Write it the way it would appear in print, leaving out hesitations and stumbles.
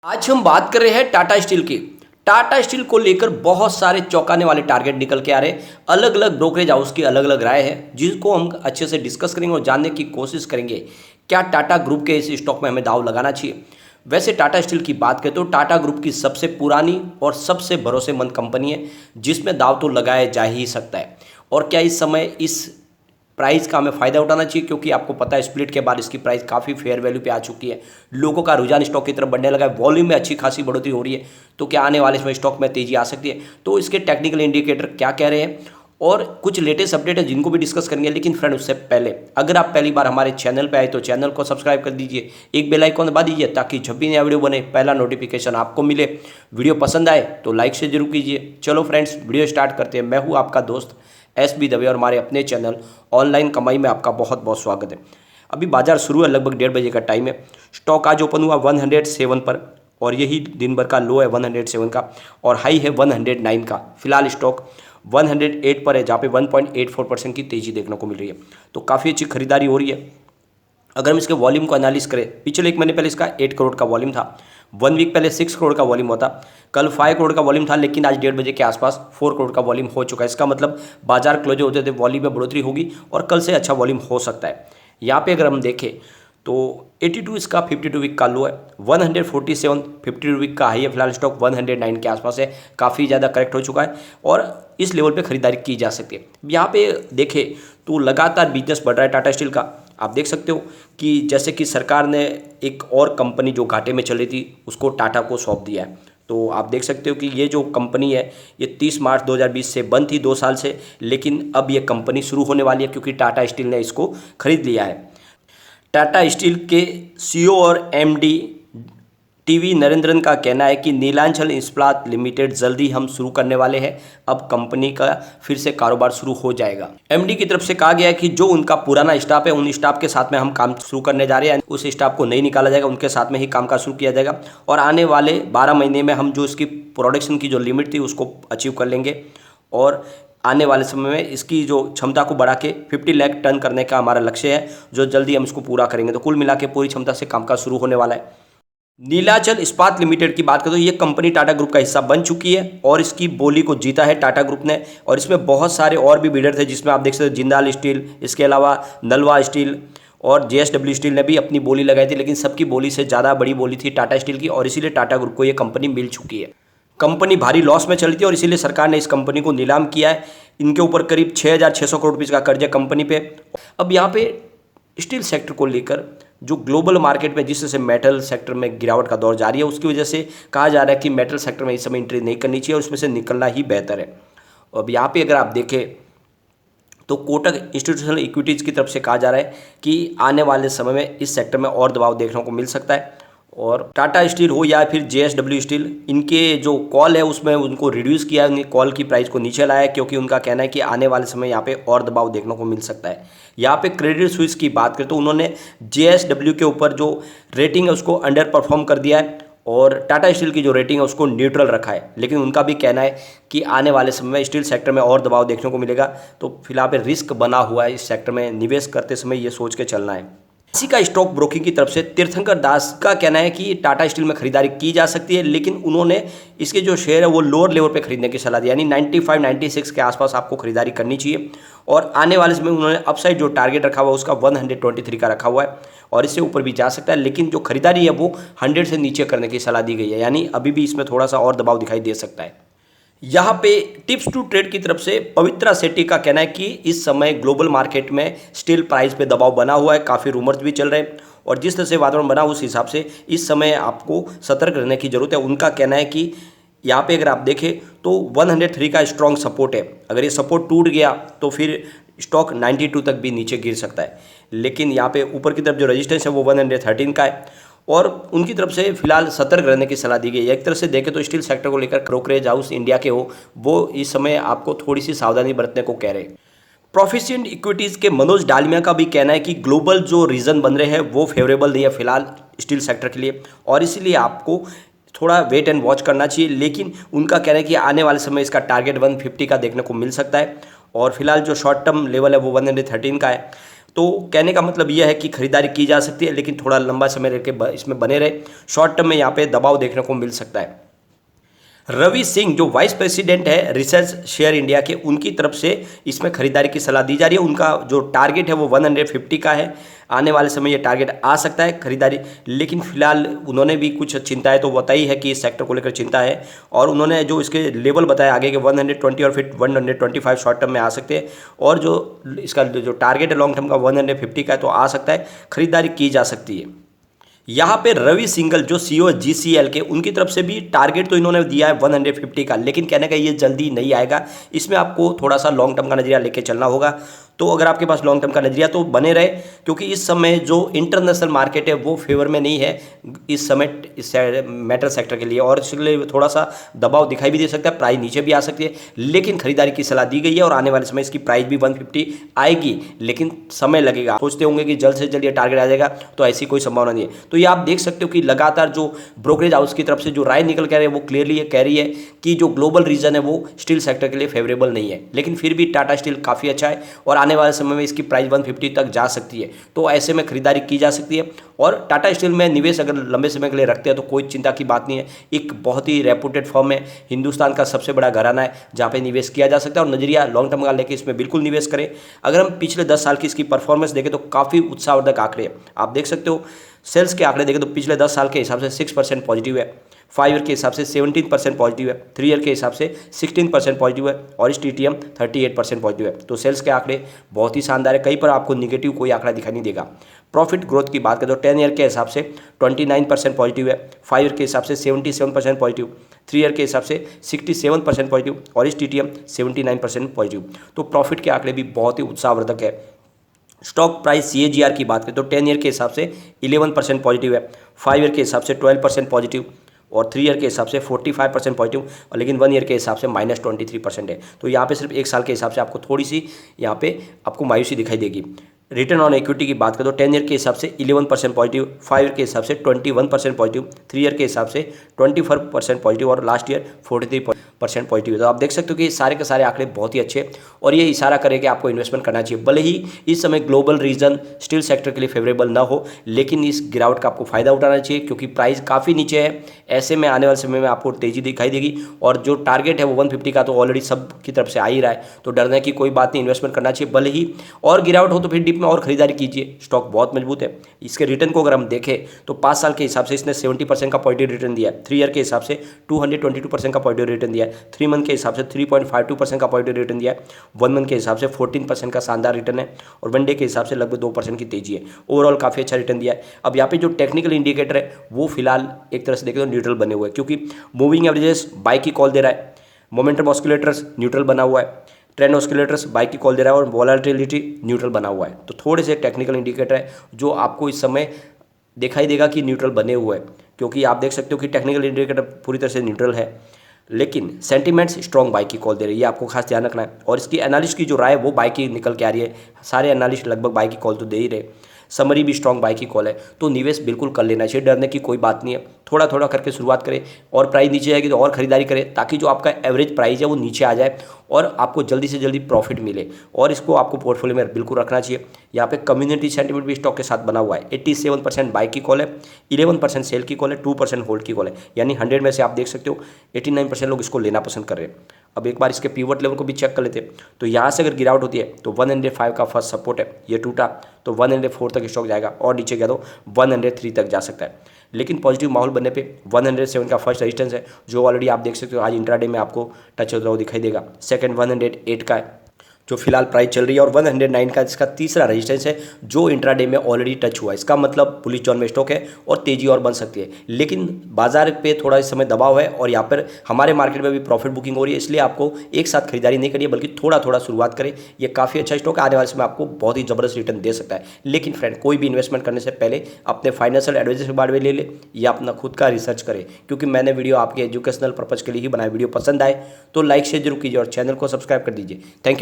आज हम बात कर रहे हैं टाटा स्टील की। टाटा स्टील को लेकर बहुत सारे चौंकाने वाले टारगेट निकल के आ रहे हैं। अलग अलग ब्रोकरेज हाउस की अलग अलग राय है, जिसको हम अच्छे से डिस्कस करेंगे और जानने की कोशिश करेंगे क्या टाटा ग्रुप के इस स्टॉक में हमें दाव लगाना चाहिए। वैसे टाटा स्टील की बात करें तो टाटा ग्रुप की सबसे पुरानी और सबसे भरोसेमंद कंपनी है, जिसमें दाव तो लगाया जा ही सकता है। और क्या इस समय इस प्राइस का हमें फ़ायदा उठाना चाहिए, क्योंकि आपको पता है स्प्लिट के बाद इसकी प्राइस काफ़ी फेयर वैल्यू पे आ चुकी है। लोगों का रुझान स्टॉक की तरफ बढ़ने लगा है, वॉल्यूम में अच्छी खासी बढ़ोतरी हो रही है। तो क्या आने वाले समय स्टॉक में तेजी आ सकती है? तो इसके टेक्निकल इंडिकेटर क्या कह रहे हैं और कुछ लेटेस्ट अपडेट है जिनको भी डिस्कस करेंगे। लेकिन फ्रेंड, उससे पहले अगर आप पहली बार हमारे चैनल पर आए तो चैनल को सब्सक्राइब कर दीजिए, एक बेल आइकॉन दबा दीजिए ताकि जब भी नया वीडियो बने पहला नोटिफिकेशन आपको मिले। वीडियो पसंद आए तो लाइक से जरूर कीजिए। चलो फ्रेंड्स, वीडियो स्टार्ट करते हैं। मैं हूँ आपका दोस्त SB दवे और हमारे अपने चैनल ऑनलाइन कमाई में आपका बहुत बहुत स्वागत है। अभी बाजार शुरू है, लगभग 1:30 बजे का टाइम है। स्टॉक आज ओपन हुआ 107 पर और यही दिन भर का लो है 107 का और हाई है 109 का। फिलहाल स्टॉक 108 पर है, जहाँ पे 1.84% की तेजी देखने को मिल रही है। तो काफ़ी अच्छी खरीदारी हो रही है। अगर हम इसके वॉल्यूम को एनालिस करें, पिछले एक महीने पहले इसका 8 करोड़ का वॉल्यूम था, 1 वीक पहले 6 करोड़ का वॉल्यूम होता, कल 5 करोड़ का वॉल्यूम था, लेकिन आज 1:30 बजे के आसपास 4 करोड़ का वॉल्यूम हो चुका है। इसका मतलब बाजार क्लोज होते थे वॉल्यूम में बढ़ोतरी होगी और कल से अच्छा वॉल्यूम हो सकता है। यहाँ पे अगर हम देखें तो 82 इसका 52 वीक का लो है, 147 52 वीक का हाई है। फिलहाल स्टॉक 109 के आसपास है, काफ़ी ज़्यादा करेक्ट हो चुका है और इस लेवल पे खरीदारी की जा सकती है। यहाँ पे देखें तो लगातार बिजनेस बढ़ रहा है टाटा स्टील का। आप देख सकते हो कि जैसे कि सरकार ने एक और कंपनी जो घाटे में चल रही थी उसको टाटा को सौंप दिया है। तो आप देख सकते हो कि ये जो कंपनी है ये 30 मार्च 2020 से बंद थी 2 साल से, लेकिन अब ये कंपनी शुरू होने वाली है क्योंकि टाटा स्टील ने इसको खरीद लिया है। टाटा स्टील के CEO और MD टीवी नरेंद्रन का कहना है कि नीलांचल इस्पात लिमिटेड जल्दी हम शुरू करने वाले हैं। अब कंपनी का फिर से कारोबार शुरू हो जाएगा। MD की तरफ से कहा गया है कि जो उनका पुराना स्टाफ है उन स्टाफ के साथ में हम काम शुरू करने जा रहे हैं। उस स्टाफ को नहीं निकाला जाएगा, उनके साथ में ही काम शुरू किया जाएगा और आने वाले 12 महीने में हम जो इसकी प्रोडक्शन की जो लिमिट थी उसको अचीव कर लेंगे और आने वाले समय में इसकी जो क्षमता को बढ़ा के 50 लाख टन करने का हमारा लक्ष्य है, जो जल्दी हम इसको पूरा करेंगे। तो कुल मिला के पूरी क्षमता से काम शुरू होने वाला है। नीलांचल इस्पात लिमिटेड की बात करें तो ये कंपनी टाटा ग्रुप का हिस्सा बन चुकी है और इसकी बोली को जीता है टाटा ग्रुप ने। और इसमें बहुत सारे और भी बिल्डर थे, जिसमें आप देख सकते हैं जिंदाल स्टील, इसके अलावा नलवा स्टील और JSW स्टील ने भी अपनी बोली लगाई थी, लेकिन सबकी बोली से ज़्यादा बड़ी बोली थी टाटा स्टील की और इसीलिए टाटा ग्रुप को ये कंपनी मिल चुकी है। कंपनी भारी लॉस में चली थी और इसीलिए सरकार ने इस कंपनी को नीलाम किया है। इनके ऊपर करीब 6,600 करोड़ रुपये का कर्ज है कंपनी पे। अब यहाँ पे स्टील सेक्टर को लेकर जो ग्लोबल मार्केट में जिस तरह से मेटल सेक्टर में गिरावट का दौर जारी है, उसकी वजह से कहा जा रहा है कि मेटल सेक्टर में इस समय एंट्री नहीं करनी चाहिए और उसमें से निकलना ही बेहतर है। अब यहाँ पे अगर आप देखें तो कोटक इंस्टीट्यूशनल इक्विटीज़ की तरफ से कहा जा रहा है कि आने वाले समय में इस सेक्टर में और दबाव देखने को मिल सकता है और टाटा स्टील हो या फिर JSW स्टील, इनके जो कॉल है उसमें उनको रिड्यूस किया है, उनकी कॉल की प्राइस को नीचे लाया है, क्योंकि उनका कहना है कि आने वाले समय यहाँ पे और दबाव देखने को मिल सकता है। यहाँ पे क्रेडिट स्विस की बात करें तो उन्होंने JSW के ऊपर जो रेटिंग है उसको अंडर परफॉर्म कर दिया है और टाटा स्टील की जो रेटिंग है उसको न्यूट्रल रखा है। लेकिन उनका भी कहना है कि आने वाले समय में स्टील सेक्टर में और दबाव देखने को मिलेगा। तो फिलहाल रिस्क बना हुआ है, इस सेक्टर में निवेश करते समय ये सोच के चलना है। इसी का स्टॉक ब्रोकिंग की तरफ से तीर्थंकर दास का कहना है कि टाटा स्टील में खरीदारी की जा सकती है, लेकिन उन्होंने इसके जो शेयर है वो लोअर लेवल पे खरीदने की सलाह दी, यानी 95 96 के आसपास आपको खरीदारी करनी चाहिए। और आने वाले समय उन्होंने अपसाइड जो टारगेट रखा हुआ है उसका 123 का रखा हुआ है और इससे ऊपर भी जा सकता है, लेकिन जो खरीदारी है वो 100 से नीचे करने की सलाह दी गई है, यानी अभी भी इसमें थोड़ा सा और दबाव दिखाई दे सकता है। यहाँ पे टिप्स टू ट्रेड की तरफ से पवित्रा सेट्टी का कहना है कि इस समय ग्लोबल मार्केट में स्टील प्राइस पे दबाव बना हुआ है, काफ़ी रूमर्स भी चल रहे हैं और जिस तरह से वातावरण बना उस हिसाब से इस समय आपको सतर्क रहने की जरूरत है। उनका कहना है कि यहाँ पे अगर आप देखें तो 103 का स्ट्रॉन्ग सपोर्ट है, अगर ये सपोर्ट टूट गया तो फिर स्टॉक 92 तक भी नीचे गिर सकता है। लेकिन यहाँ पे ऊपर की तरफ जो रजिस्टेंस है वो 113 का है और उनकी तरफ से फिलहाल सतर्क रहने की सलाह दी गई है। एक तरह से देखें तो स्टील सेक्टर को लेकर ब्रोकरेज हाउस इंडिया के हो वो इस समय आपको थोड़ी सी सावधानी बरतने को कह रहे हैं। प्रोफिशिएंट इक्विटीज़ के मनोज डालमिया का भी कहना है कि ग्लोबल जो रीजन बन रहे हैं वो फेवरेबल नहीं है फिलहाल स्टील सेक्टर के लिए और इसीलिए आपको थोड़ा वेट एंड वॉच करना चाहिए। लेकिन उनका कहना है कि आने वाले समय इसका टारगेट 150 का देखने को मिल सकता है और फिलहाल जो शॉर्ट टर्म लेवल है वो 113 का है। तो कहने का मतलब यह है कि खरीदारी की जा सकती है, लेकिन थोड़ा लंबा समय रह के इसमें बने रहे। शॉर्ट टर्म में यहाँ पे दबाव देखने को मिल सकता है। रवि सिंह जो वाइस प्रेसिडेंट है रिसर्च शेयर इंडिया के, उनकी तरफ से इसमें खरीदारी की सलाह दी जा रही है। उनका जो टारगेट है वो 150 का है। आने वाले समय ये टारगेट आ सकता है खरीदारी, लेकिन फिलहाल उन्होंने भी कुछ चिंताएं तो बताई है कि इस सेक्टर को लेकर चिंता है, और उन्होंने जो इसके लेवल बताया आगे के 120 और फिर 125 शॉर्ट टर्म में आ सकते हैं, और जो इसका जो टारगेट है लॉन्ग टर्म का 150 का है, तो आ सकता है, खरीदारी की जा सकती है। यहाँ पे रवि सिंघल जो सीईओ जीसीएल के, उनकी तरफ से भी टारगेट तो इन्होंने दिया है 150 का, लेकिन कहने का ये जल्दी नहीं आएगा। इसमें आपको थोड़ा सा लॉन्ग टर्म का नजरिया लेके चलना होगा। तो अगर आपके पास लॉन्ग टर्म का नजरिया तो बने रहे, क्योंकि इस समय जो इंटरनेशनल मार्केट है वो फेवर में नहीं है इस समय इस मेटल सेक्टर के लिए, और इसलिए थोड़ा सा दबाव दिखाई भी दे सकता है, प्राइस नीचे भी आ सकती है, लेकिन खरीदारी की सलाह दी गई है और आने वाले समय इसकी प्राइस भी 150 आएगी, लेकिन समय लगेगा। सोचते होंगे कि जल्द से जल्द ये टारगेट आ जाएगा, तो ऐसी कोई संभावना नहीं है। तो ये आप देख सकते हो कि लगातार जो ब्रोकरेज हाउस की तरफ से जो राय निकल कर रही है वो क्लियरली ये कह रही है कि जो ग्लोबल रीजन है वो स्टील सेक्टर के लिए फेवरेबल नहीं है, लेकिन फिर भी टाटा स्टील काफ़ी अच्छा है और आने वाले समय में इसकी प्राइस 150 तक जा सकती है। तो ऐसे में खरीदारी की जा सकती है, और टाटा स्टील में निवेश अगर लंबे समय के लिए रखते हैं तो कोई चिंता की बात नहीं है। एक बहुत ही रेपुटेड फर्म है, हिंदुस्तान का सबसे बड़ा घराना है जहाँ पे निवेश किया जा सकता है, और नजरिया लॉन्ग टर्म का लेके इसमें बिल्कुल निवेश करें। अगर हम पिछले 10 साल की इसकी परफॉर्मेंस देखें तो काफ़ी उत्साहवर्धक आंकड़े हैं। आप देख सकते हो सेल्स के आंकड़े देखें तो पिछले 10 साल के हिसाब से 6% पॉजिटिव है, 5 ईयर के हिसाब से 17% पॉजिटिव है, 3 ईयर के हिसाब से 16% पॉजिटिव है, और इस TTM 38% पॉजिटिव है। तो सेल्स के आंकड़े बहुत ही शानदार है, कहीं पर आपको निगेटिव कोई आंकड़ा दिखाई नहीं देगा। प्रॉफिट ग्रोथ की बात करें तो 10 ईयर के हिसाब से 29% पॉजिटिव है, 5 ईयर के हिसाब से 77% पॉजिटिव, 3 ईयर के हिसाब से 67% पॉजिटिव, और इस TTM 79% पॉजिटिव। तो प्रॉफिट के आंकड़े भी बहुत ही उत्साहवर्धक है। स्टॉक प्राइस CAGR की बात करें तो 10 ईयर के हिसाब से 11% पॉजिटिव है, 5 ईयर के हिसाब से 12% पॉजिटिव, और 3 ईयर के हिसाब से 45% पॉजिटिव, और लेकिन 1 ईयर के हिसाब से -23% है। तो यहाँ पे सिर्फ एक साल के हिसाब से आपको थोड़ी सी यहाँ पे आपको मायूसी दिखाई देगी। रिटर्न ऑन इक्विटी की बात करें तो 10 ईयर के हिसाब से 11% पॉजिटिव, 5 ईयर के हिसाब से 21% पॉजिटिव, 3 ईयर के हिसाब से 24% पॉजिटिव, और लास्ट ईयर 43% पॉजिटिव है। तो आप देख सकते हो कि सारे के सारे आंकड़े बहुत ही अच्छे, और ये इशारा करे कि आपको इन्वेस्टमेंट करना चाहिए। भले ही इस समय ग्लोबल रीजन स्टील सेक्टर के लिए फेवरेबल ना हो, लेकिन इस गिरावट का आपको फायदा उठाना चाहिए, क्योंकि प्राइस काफ़ी नीचे है। ऐसे में आने वाले समय में आपको तेजी दिखाई देगी, और जो टारगेट है वो 150 का तो ऑलरेडी सब की तरफ से आ ही रहा है, तो डरने की कोई बात नहीं, इन्वेस्टमेंट करना चाहिए। भले ही और गिरावट हो तो फिर डिप में और खरीदारी कीजिए, स्टॉक बहुत मजबूत है। इसके रिटर्न को अगर हम देखें तो 5 साल के हिसाब से इसने 70% का पॉजिटिव रिटर्न दिया है, 3 ईयर के हिसाब से 222% का पॉजिटिव रिटर्न दिया है, 3 मंथ के हिसाब से 3.52% का पॉजिटिव रिटर्न दिया है, 1 मंथ के हिसाब से 14% का शानदार रिटर्न है, और 1 डे के हिसाब से लगभग 2% की तेजी है। ओवरऑल काफ़ी अच्छा रिटर्न दिया है। अब यहाँ पे जो टेक्निकल इंडिकेटर है वो फिलहाल एक तरह से देखें तो न्यूट्रल बने हुए हैं, क्योंकि मूविंग एवरेजेस बाई की कॉल दे रहा है, मोमेंटम ऑस्किलेटर्स न्यूट्रल बना हुआ है, ट्रेंड ऑस्किलेटर्स बाई की कॉल दे रहा है, और वॉलेटिलिटी न्यूट्रल बना हुआ है। तो थोड़े से टेक्निकल इंडिकेटर है जो आपको इस समय दिखाई देगा कि न्यूट्रल बने हुए हैं, क्योंकि आप देख सकते हो कि टेक्निकल इंडिकेटर पूरी तरह से न्यूट्रल है, लेकिन सेंटीमेंट्स स्ट्रॉन्ग बाई की कॉल दे रही है, ये आपको खास ध्यान रखना है। और इसकी एनालिस्ट की जो राय है वो बाई की निकल के आ रही है, सारे एनालिस्ट लगभग बाई की कॉल तो दे ही रहे, समरी भी स्ट्रॉन्ग बाई की कॉल है। तो निवेश बिल्कुल कर लेना चाहिए, डरने की कोई बात नहीं है। थोड़ा थोड़ा करके शुरुआत करें, और प्राइस नीचे आएगी तो और खरीदारी करें, ताकि जो आपका एवरेज प्राइस है वो नीचे आ जाए और आपको जल्दी से जल्दी प्रॉफिट मिले, और इसको आपको पोर्टफोलियो में बिल्कुल रखना चाहिए। यहाँ पे कम्युनिटी सेंटीमेंट भी स्टॉक के साथ बना हुआ है, 87% बाई की कॉल है, 11% सेल की कॉल है, 2% होल्ड की कॉल है, यानी 100 में से आप देख सकते हो 89% लोग इसको लेना पसंद कर रहे हैं। अब एक बार इसके पीवट लेवल को भी चेक कर लेते हैं, तो यहाँ से अगर गिरावट होती है तो 105 का फर्स्ट सपोर्ट है, ये टूटा तो 104 तक स्टॉक जाएगा, और नीचे गया तो 103 तक जा सकता है। लेकिन पॉजिटिव माहौल बनने पे 107 का फर्स्ट रेजिस्टेंस है, जो ऑलरेडी आप देख सकते हो आज इंट्राडे में आपको टच होता हुआ दिखाई देगा। सेकंड 108 का है जो फिलहाल प्राइस चल रही है, और 109 का इसका तीसरा रेजिस्टेंस है जो इंट्राडे में ऑलरेडी टच हुआ है। इसका मतलब बुलिश जोन में स्टॉक है और तेजी और बन सकती है, लेकिन बाजार पे थोड़ा इस समय दबाव है, और यहाँ पर हमारे मार्केट में भी प्रॉफिट बुकिंग हो रही है, इसलिए आपको एक साथ खरीदारी नहीं करिए, बल्कि थोड़ा थोड़ा शुरुआत करें। ये काफ़ी अच्छा स्टॉक आने वाले समय आपको बहुत ही जबरदस्त रिटर्न दे सकता है। लेकिन फ्रेंड, कोई भी इन्वेस्टमेंट करने से पहले अपने फाइनेंशियल एडवाइजर के बारे में ले ले, या अपना खुद का रिसर्च करें, क्योंकि मैंने वीडियो आपके एजुकेशनल पर्पज़ के लिए ही बनाया। वीडियो पसंद आए तो लाइक शेयर जरूर कीजिए और चैनल को सब्सक्राइब कर दीजिए। Thank you.